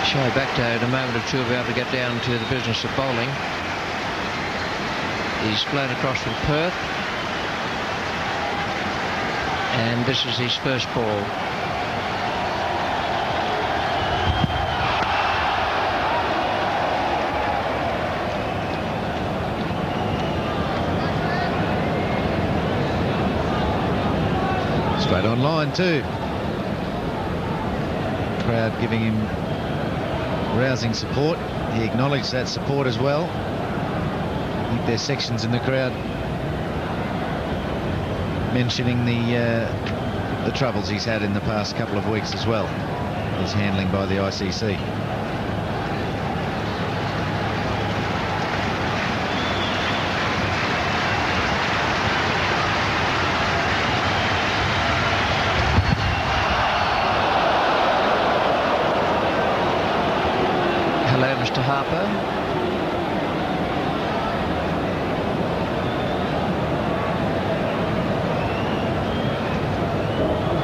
Shoaib Akhtar in a moment or two will be able to get down to the business of bowling. He's flown across from Perth, and this is his first ball. Straight on line too. Crowd giving him rousing support. He acknowledged that support as well. I think there's sections in the crowd mentioning the troubles he's had in the past couple of weeks as well. His handling by the ICC. Hello, Mr. Harper.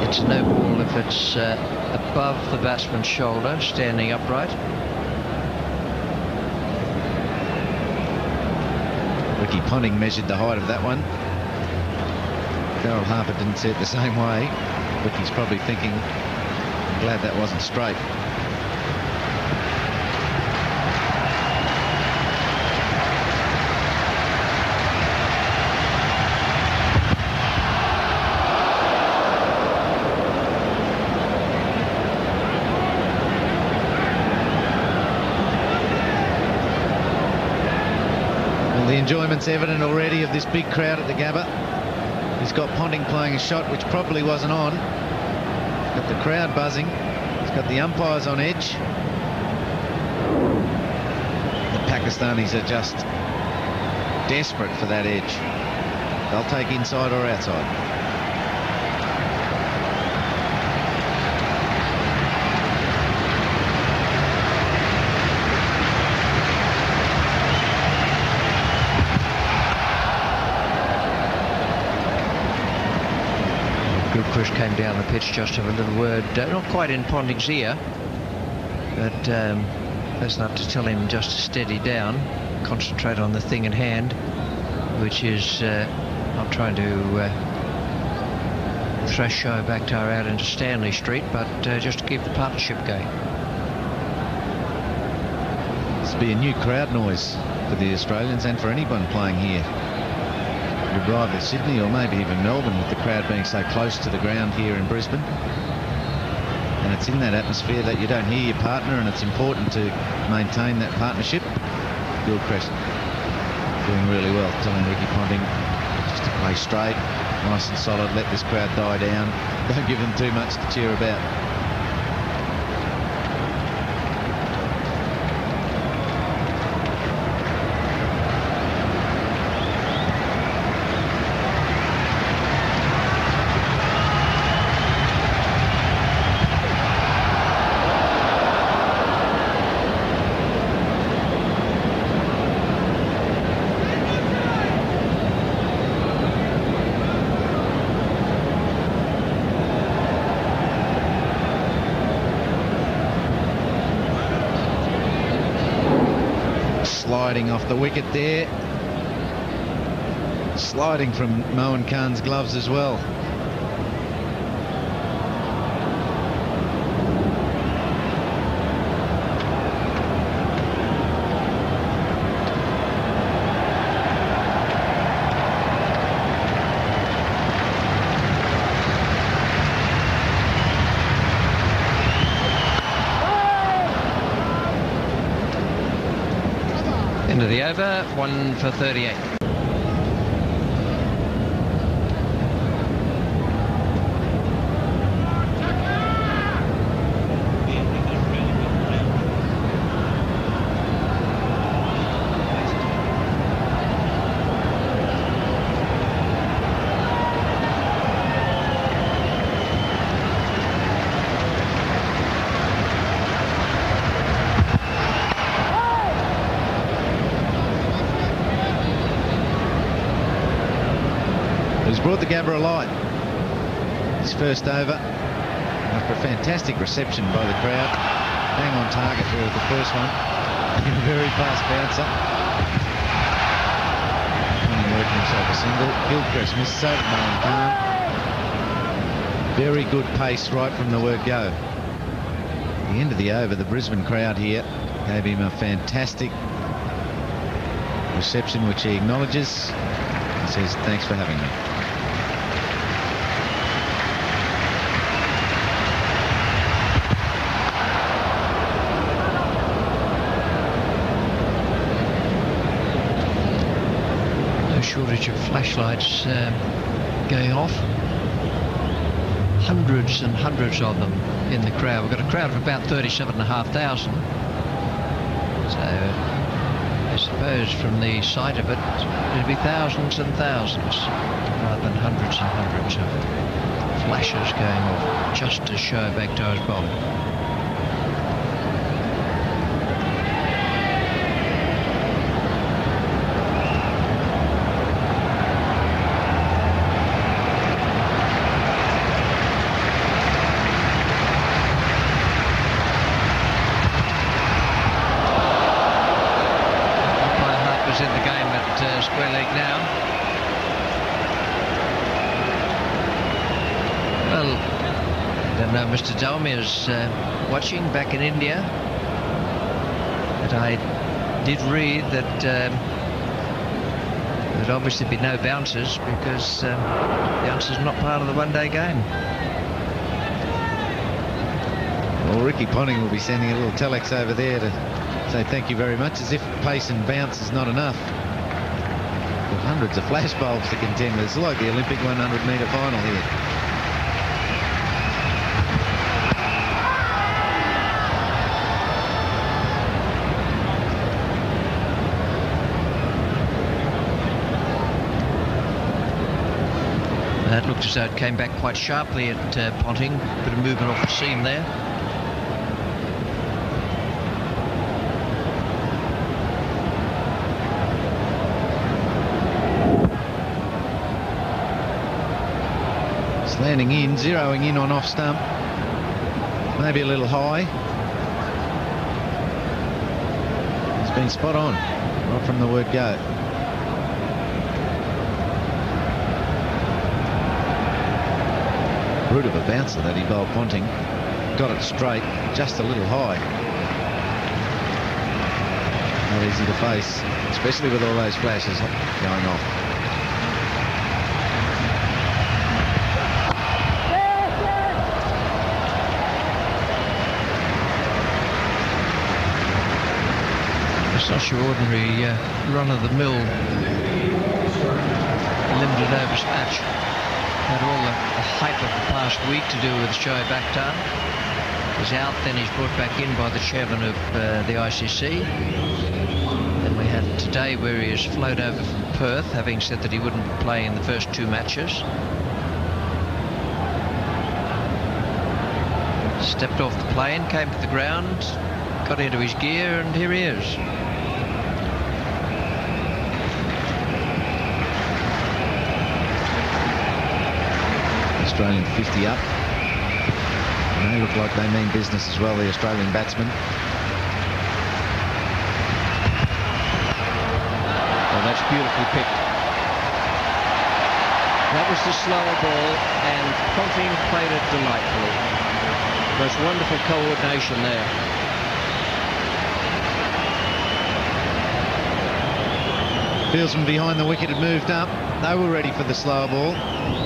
It's no ball if it's above the batsman's shoulder, standing upright. Ricky Ponting measured the height of that one. Darryl Harper didn't see it the same way. Ricky's probably thinking, glad that wasn't straight. The enjoyment's evident already of this big crowd at the Gabba. He's got Ponting playing a shot which probably wasn't on. Got the crowd buzzing. He's got the umpires on edge. The Pakistanis are just desperate for that edge. They'll take inside or outside. Gilchrist came down the pitch just to have a little word, not quite in Ponting's ear, but that's enough to tell him just to steady down, concentrate on the thing in hand, which is not trying to thrash Shoaib Akhtar out into Stanley Street, but just to keep the partnership going. This will be a new crowd noise for the Australians and for anyone playing here. You arrive at Sydney or maybe even Melbourne with the crowd being so close to the ground here in Brisbane. And it's in that atmosphere that you don't hear your partner, and it's important to maintain that partnership. Gilchrist doing really well, telling Ricky Ponting just to play straight, nice and solid, let this crowd die down. Don't give them too much to cheer about. Sliding off the wicket there. Sliding from Moeen Khan's gloves as well. End of the over, 1 for 38. He's brought the Gabba alight. His first over after a fantastic reception by the crowd. Bang on target there with the first one. A very fast bouncer. Only working himself a single. Gilchrist misses out, Nolan Khan. Very good pace right from the word go. At the end of the over, the Brisbane crowd here gave him a fantastic reception, which he acknowledges. He says, thanks for having me. No shortage of flashlights going off. Hundreds and hundreds of them in the crowd. We've got a crowd of about 37,500. So I suppose from the sight of it, it'll be thousands and thousands rather than hundreds and hundreds of flashes going off just as Shoaib Akhtar's bowling. In the game at square leg now. Well, I don't know, Mr. Dalmia's watching back in India, but I did read that there'd obviously be no bouncers because bouncers not part of the one-day game. Well, Ricky Ponting will be sending a little telex over there to say thank you very much, as if pace and bounce is not enough. With hundreds of flash bulbs to contend with. It's like the Olympic 100-metre final here. That looked as though it came back quite sharply at Ponting. Bit of movement off the seam there. Landing in, zeroing in on off stump. Maybe a little high. It's been spot on, right from the word go. Brute of a bouncer that he bowled Ponting. Got it straight, just a little high. Not easy to face, especially with all those flashes going off. Such an ordinary run-of-the-mill limited overs match. Had all the hype of the past week to do with Shoaib Akhtar. He's out, then he's brought back in by the chairman of the ICC. Then we had today where he has flown over from Perth, having said that he wouldn't play in the first two matches. Stepped off the plane, came to the ground, got into his gear, and here he is. Australian 50 up. And they look like they mean business as well, the Australian batsmen. Well, that's beautifully picked. That was the slower ball, and Ponting played it delightfully. Most wonderful coordination there. Fields from behind the wicket had moved up. They were ready for the slower ball.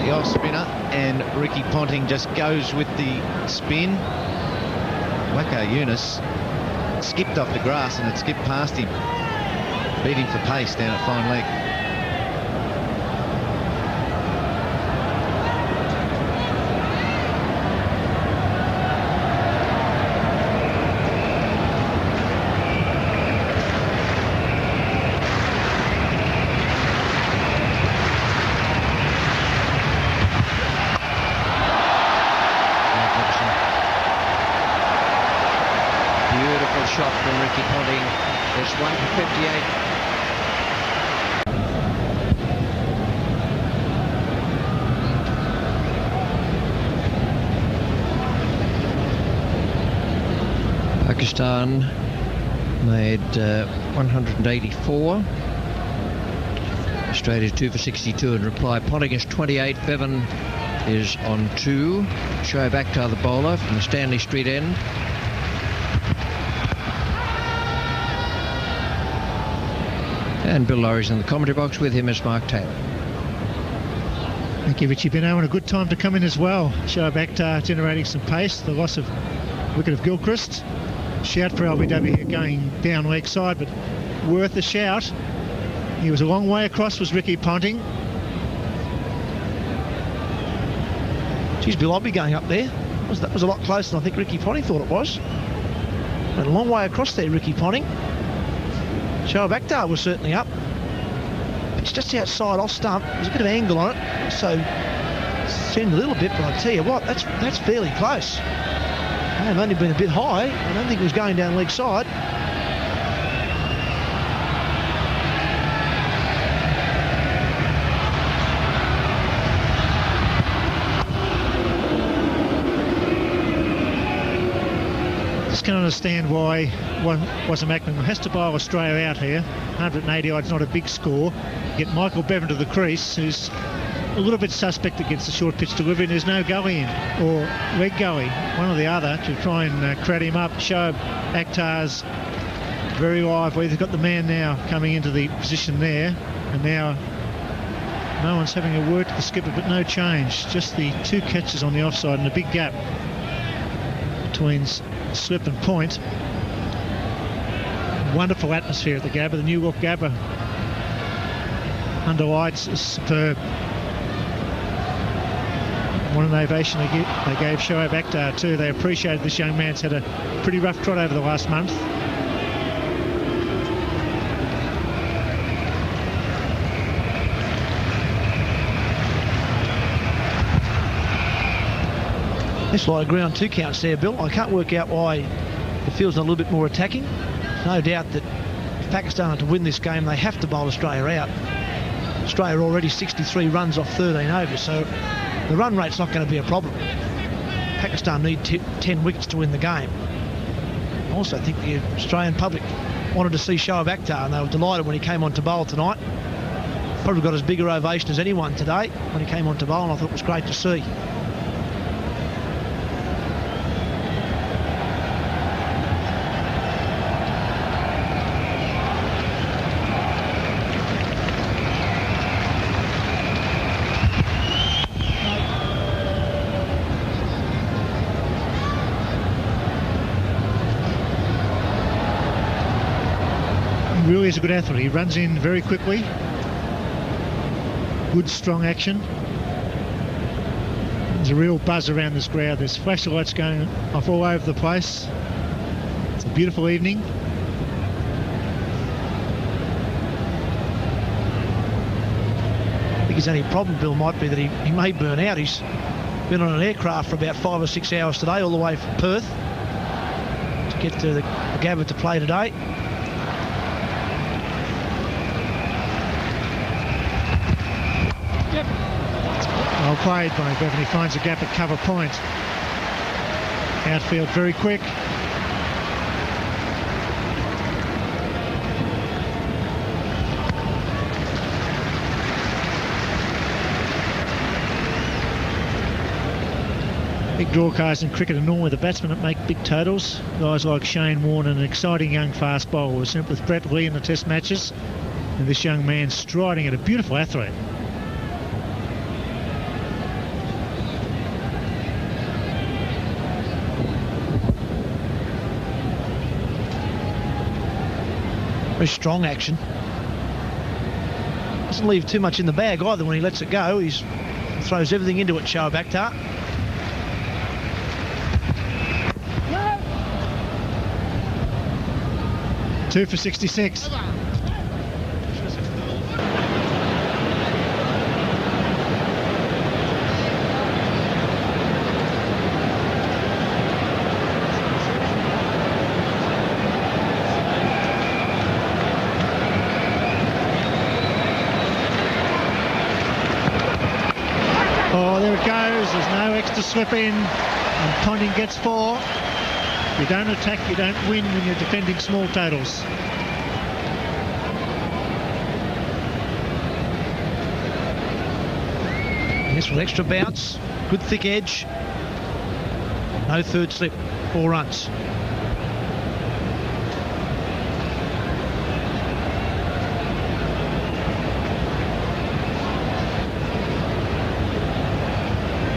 The off spinner, and Ricky Ponting just goes with the spin. Wacko Yunus skipped off the grass and it skipped past him. Beat him for pace down at fine leg. Shot from Ricky Ponting. It's 1 for 58. Pakistan made 184. Australia 2 for 62 in reply. Ponting is 28. Bevan is on 2. Shoaib Akhtar, the bowler from the Stanley Street end. And Bill Laurie's in the commentary box. With him is Mark Taylor. Thank you, Richie Beno, and a good time to come in as well. Shoaib Akhtar generating some pace. The loss of wicket of Gilchrist. Shout for LBW going down leg side, but worth a shout. He was a long way across, was Ricky Ponting. Geez, Bill, I'll be going up there. That was a lot closer than I think Ricky Ponting thought it was. Went a long way across there, Ricky Ponting. Shoaib Akhtar was certainly up. It's just outside off stump. There's a bit of angle on it, so seemed a little bit, but I tell you what, that's fairly close. May have only been a bit high. I don't think it was going down leg side. Just can understand why Wasim Akram has to bowl Australia out here. 180 odd is not a big score. Get Michael Bevan to the crease, who's a little bit suspect against the short pitch delivery, and there's no Goey in, or leg Goey, one or the other, to try and crowd him up. Shoaib Akhtar's very lively. They've got the man now coming into the position there, and now no one's having a word to the skipper, but no change. Just the 2 catches on the offside and a big gap between slip and point. Wonderful atmosphere at the Gabba. The New York Gabba under lights is superb. What an ovation they gave Shoaib Akhtar too. They appreciated this young man's had a pretty rough trot over the last month. This lot of ground 2 counts there, Bill. I can't work out why the field's not a little bit more attacking. No doubt that if Pakistan are to win this game, they have to bowl Australia out. Australia already 63 runs off 13 overs, so the run rate's not going to be a problem. Pakistan need 10 wickets to win the game. I also think the Australian public wanted to see Shoaib Akhtar, and they were delighted when he came on to bowl tonight. Probably got as big a ovation as anyone today when he came on to bowl, and I thought it was great to see. Really is a good athlete. He runs in very quickly. Good, strong action. There's a real buzz around this crowd. There's flashlights going off all over the place. It's a beautiful evening. I think his only problem, Bill, might be that he may burn out. He's been on an aircraft for about 5 or 6 hours today, all the way from Perth to get to the Gabba to play today. Well played by Bevan. He finds a gap at cover point. Outfield very quick. Big draw cards in cricket are normally the batsmen that make big totals. Guys like Shane Warne, an exciting young fast bowler, was sent with Brett Lee in the test matches. And this young man striding at a beautiful athlete. Very strong action. Doesn't leave too much in the bag either when he lets it go. He throws everything into it, Shoaib Akhtar. No. 2 for 66. Oh, there it goes. There's no extra slip in, and Ponting gets 4. You don't attack, you don't win when you're defending small totals. This with extra bounce, good thick edge. No third slip, 4 runs.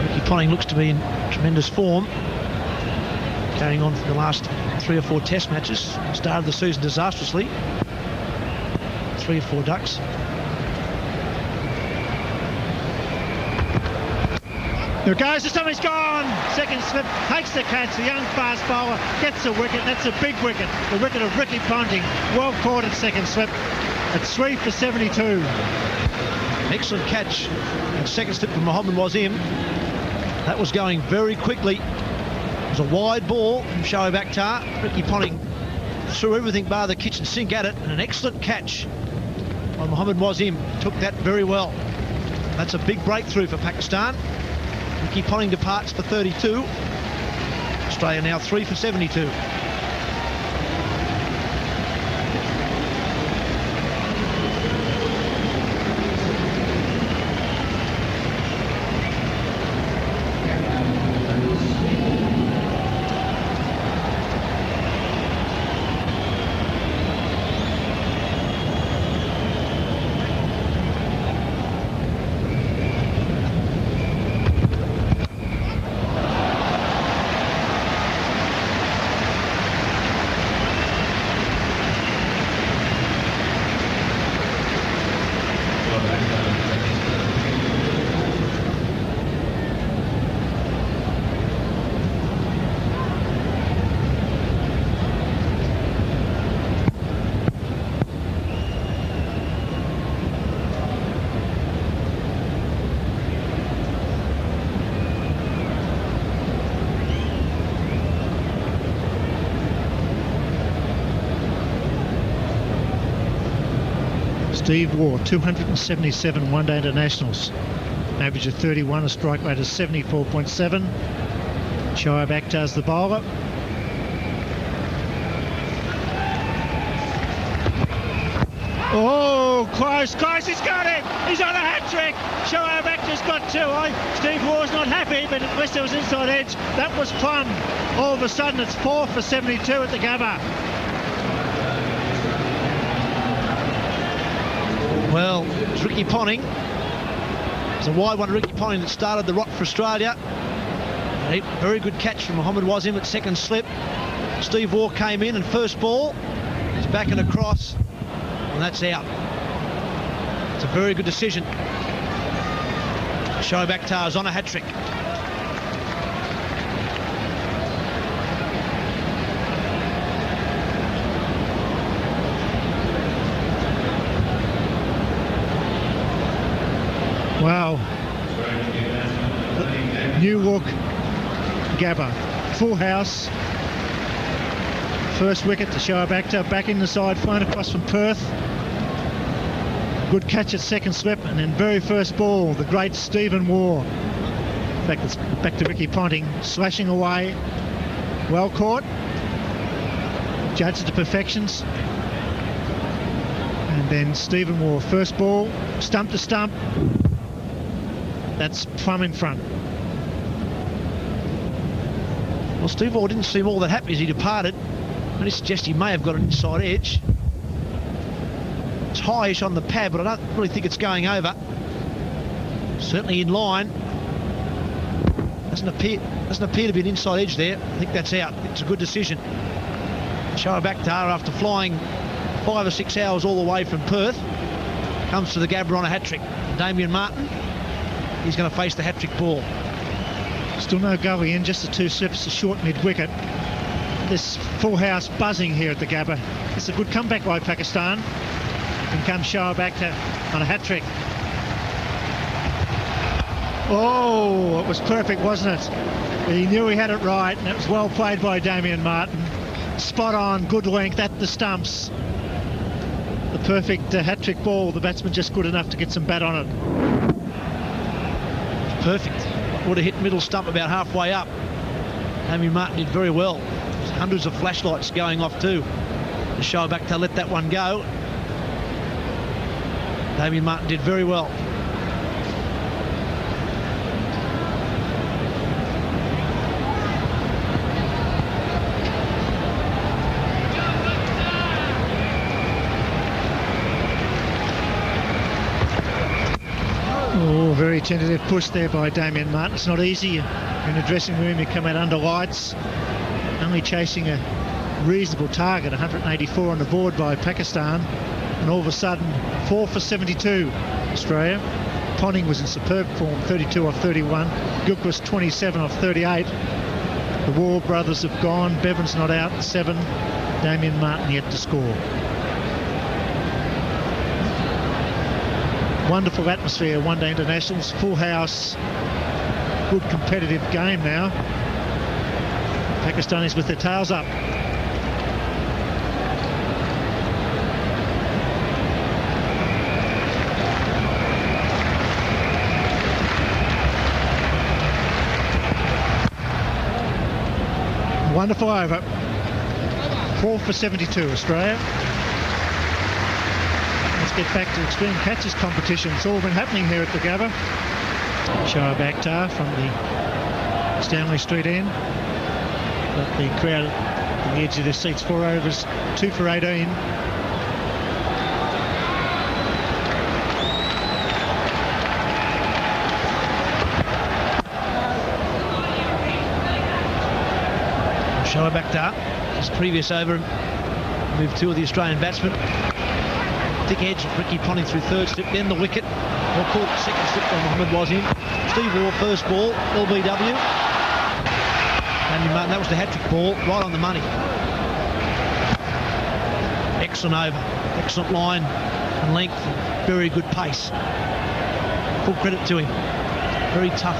Ricky Ponting looks to be in tremendous form. Carrying on for the last 3 or 4 test matches. Started the season disastrously. 3 or 4 ducks. There goes, the stump's gone. Second slip, takes the catch. The young fast bowler gets a wicket. That's a big wicket. The wicket of Ricky Ponting. Well caught at second slip. It's 3 for 72. Excellent catch. And second slip from Mohammad Wasim. That was going very quickly. It was a wide ball from Shoaib Akhtar. Ricky Ponting threw everything bar the kitchen sink at it. And an excellent catch by Mohammad Wasim. Took that very well. That's a big breakthrough for Pakistan. Ricky Ponting departs for 32. Australia now 3 for 72. Steve Waugh, 277 one-day internationals. Average of 31, a strike rate of 74.7. Shoaib Akhtar's the bowler. Oh, close, he's got it! He's on a hat-trick! Shoaib Akhtar's got 2. Steve Waugh's not happy, but unless there was inside edge, that was plumb. All of a sudden, it's 4 for 72 at the Gabba. Well, it's Ricky Ponting. It's a wide one, Ricky Ponting, that started the rock for Australia. A very good catch from Mohammad Wasim at second slip. Steve Waugh came in and first ball. He's back and across, and that's out. It's a very good decision. Shoaib Akhtar is on a hat-trick. Wow. Newark Gabba. Full house. First wicket to Shoaib Akhtar. Back in the side, flown across from Perth. Good catch at second slip, and then very first ball, the great Stephen Waugh. In fact, it's back to Ricky Ponting, slashing away. Well caught. Judged to perfections. And then Stephen Waugh, first ball, stump to stump. That's plumb in front. Well, Steve Waugh didn't seem all that happy as he departed. I suggest he may have got an inside edge. It's highish on the pad, but I don't really think it's going over. Certainly in line. Doesn't appear to be an inside edge there. I think that's out. It's a good decision. Shoaib Akhtar, after flying 5 or 6 hours all the way from Perth, comes to the Gabba on a hat-trick. Damien Martin, he's going to face the hat-trick ball. Still no gully in, just the 2 slips, a short mid-wicket. This full house buzzing here at the Gabba. It's a good comeback by Pakistan. And comes Shoaib Akhtar on a hat-trick. Oh, it was perfect, wasn't it? He knew he had it right, and it was well played by Damien Martin. Spot on, good length at the stumps. The perfect hat-trick ball. The batsman just good enough to get some bat on it. Perfect. Would have hit middle stump about halfway up. Damien Martin did very well. hundreds of flashlights going off too. Shoaib Akhtar let that one go. Damien Martin did very well. Oh, very tentative push there by Damien Martin. It's not easy in a dressing room. You come out under lights, only chasing a reasonable target, 184 on the board by Pakistan, and all of a sudden 4 for 72 Australia. Ponting was in superb form, 32 off 31. Gilchrist 27 off 38. The War brothers have gone. Bevan's not out, 7. Damien Martin yet to score. Wonderful atmosphere, one-day internationals, full house, good competitive game now. Pakistanis with their tails up. Wonderful over. 4 for 72 Australia. Let's get back to extreme catches competition. It's all been happening here at the Gabba. Shoaib Akhtar from the Stanley Street end. Got the crowd on the edge of their seats. 4 overs, 2 for 18. Shoaib Akhtar, his previous over, moved 2 of the Australian batsmen. Thick edge, Ricky Ponting through third slip, then the wicket. Well caught, second slip when Mohammed was in. Steve Waugh, first ball, LBW. And that was the hat-trick ball, right on the money. Excellent over, excellent line and length, very good pace. Full credit to him. Very tough,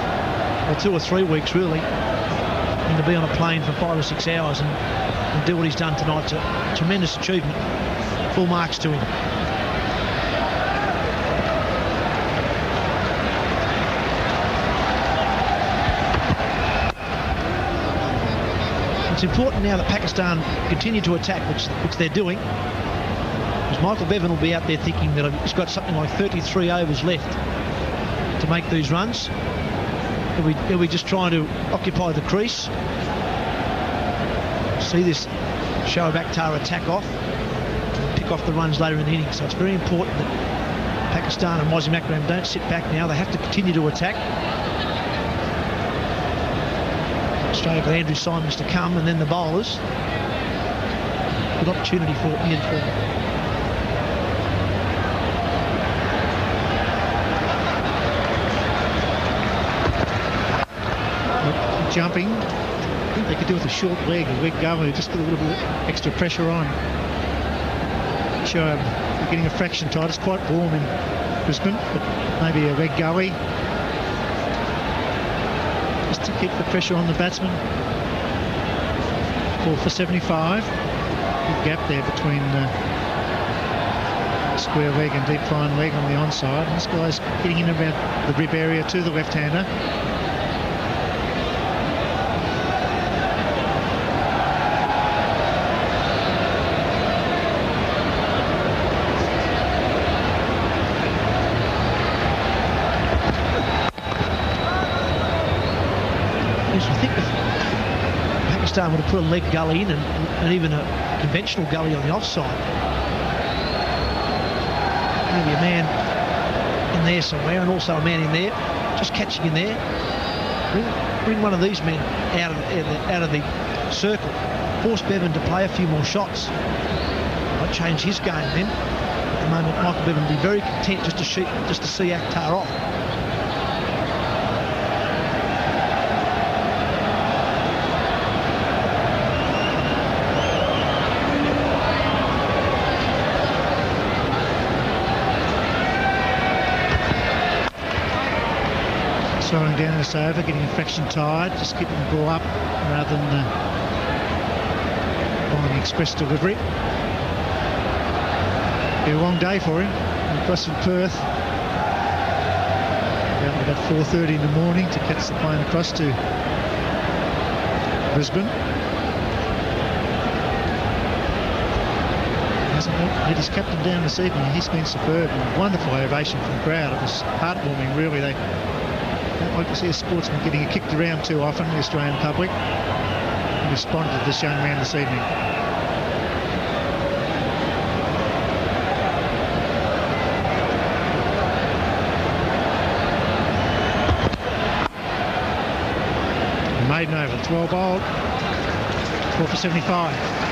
well, 2 or 3 weeks really. And to be on a plane for 5 or 6 hours and do what he's done tonight, it's a tremendous achievement. Full marks to him. It's important now that Pakistan continue to attack, which they're doing, because Michael Bevan will be out there thinking that he's got something like 33 overs left to make these runs. He'll be just trying to occupy the crease. See this Shoaib Akhtar attack off, pick off the runs later in the inning. So it's very important that Pakistan and Wasim Akram don't sit back now. They have to continue to attack. Australia got Andrew Simons to come, and then the bowlers. Good opportunity for Ian Ford. Jumping. I think they could do with a short leg, a leg go, just put a little bit extra pressure on. Sure, they're getting a fraction tight. It's quite warm in Brisbane, but maybe a leg goey, just to keep the pressure on the batsman. 4 for 75. Big gap there between square leg and deep fine leg on the onside. And this guy's getting in about the rib area to the left-hander. Pakistan would have put a leg gully in and even a conventional gully on the offside. Maybe a man in there somewhere and also a man in there, just catching in there. Bring one of these men out of the circle. Force Bevan to play a few more shots. Might change his game then. At the moment, Michael Bevan would be very content just to see Akhtar off. Slowing down this over, getting a fraction tired, just keeping the ball up rather than buying express delivery. Be a long day for him. Across from Perth, about 4:30 in the morning to catch the plane across to Brisbane. Had his captain down this evening. He's been superb. And wonderful ovation from the crowd. It was heartwarming, really. They don't like to see a sportsman getting kicked around too often, the Australian public. And responded to this young man this evening. Maiden over, 12 bowled, 4 for 75.